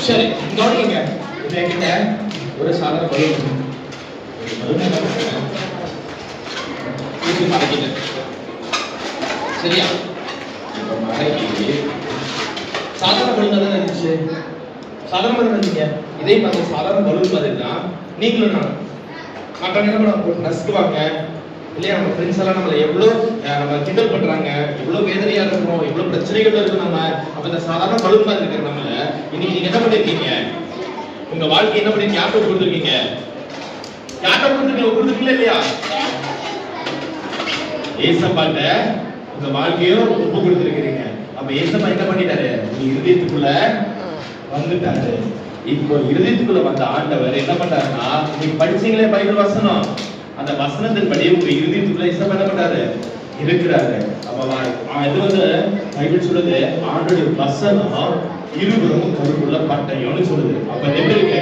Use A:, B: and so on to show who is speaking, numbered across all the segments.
A: சரி கவனிங்க. இது என்கிட்ட ஒரு சாதாரண பலூன் ஊசி மடக்கிட்டேன். சரியா? இப்ப மடக்கி சாதாரண பலூன் தான் இருந்துச்சு. சாதாரண பலூன் இருந்தீங்க. இதே மாதிரி சாதாரண பலூன் மாதிரி தான் நீங்களும் நான் மற்றவங்க என்ன பண்ணுவாங்க, நசுக்குவாங்க இல்லையா? நம்ம ஃப்ரெண்ட்ஸ் எல்லாம் நம்மளை எவ்வளோ நம்ம கிண்டல் பண்றாங்க, எவ்வளோ வேதனையா இருக்கிறோம், எவ்வளோ பிரச்சனைகள் இருக்கும். நம்ம அப்ப இந்த சாதாரண பலூன் மாதிரி இருக்கிற நம்மள இன்னைக்கு நீங்க என்ன பண்ணிருக்கீங்க? உங்க வாழ்க்கை என்ன பண்ணி யார்கிட்ட கொடுத்துருக்கீங்க? யார்கிட்ட கொடுத்துருக்கீங்க இல்லையா? ஏசப்பாட்ட உங்க வாழ்க்கையும் ஒப்பு கொடுத்துருக்கீங்க. அப்ப ஏசப்பா என்ன பண்ணிட்டாரு? உங்க இருதயத்துக்குள்ள வந்துட்டாரு. இப்போ இருதயத்துக்குள்ள வந்த ஆண்டவர் என்ன பண்றாருன்னா, நீங்க படிச்சீங்களே பைபிள் வசனம், அந்த வசனத்தின் படி உங்க இருதயத்துக்குள்ள ஏசப்பா என்ன பண்றாரு? இருக்கிறாரு. அப்ப இது பைபிள் சொல்லுது, ஆண்டோட வசனம் இருபுறமும் கருக்குள்ள பட்டயம்னு சொல்லுது. அப்ப எப்படி இருக்கு?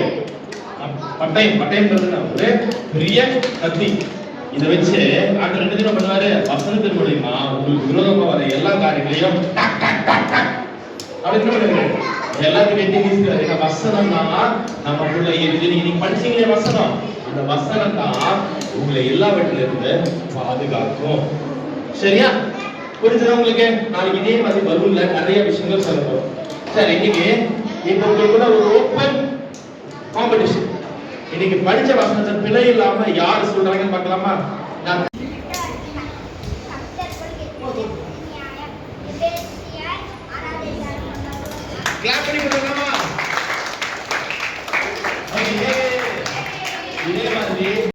A: பட்டயம் ஒரு பெரிய கத்தி. இதை வச்சு ஆண்டவர் என்ன தெரியுமா பண்ணுவாரு? வசனத்தின் மூலியமா உங்களுக்கு விரோதமா வர எல்லா காரியங்களையும் அப்படின்னு பண்ணுவாரு. எல்லாத்தையும் வெட்டி வீசுறாரு. இந்த வசனம் தான் நமக்குள்ள இருக்கு. நீங்க படிச்சீங்களே வசனம், அந்த வசனம் தான் உங்களை எல்லாவற்றில இருந்து பாதுகாக்கும். சரியா? புரிஞ்சுதா உங்களுக்கு? நாளைக்கு இதே மாதிரி பலூன்ல நிறைய விஷயங்கள் சொல்ல போறோம். சரி, இன்னைக்கு இப்போ உங்களுக்கு ஒரு ஓப்பன் காம்படிஷன். இன்னைக்கு படிச்ச வசனத்தை பிழை இல்லாம யார் சொல்றாங்கன்னு பார்க்கலாமா? நான் கிளாப் பண்ணி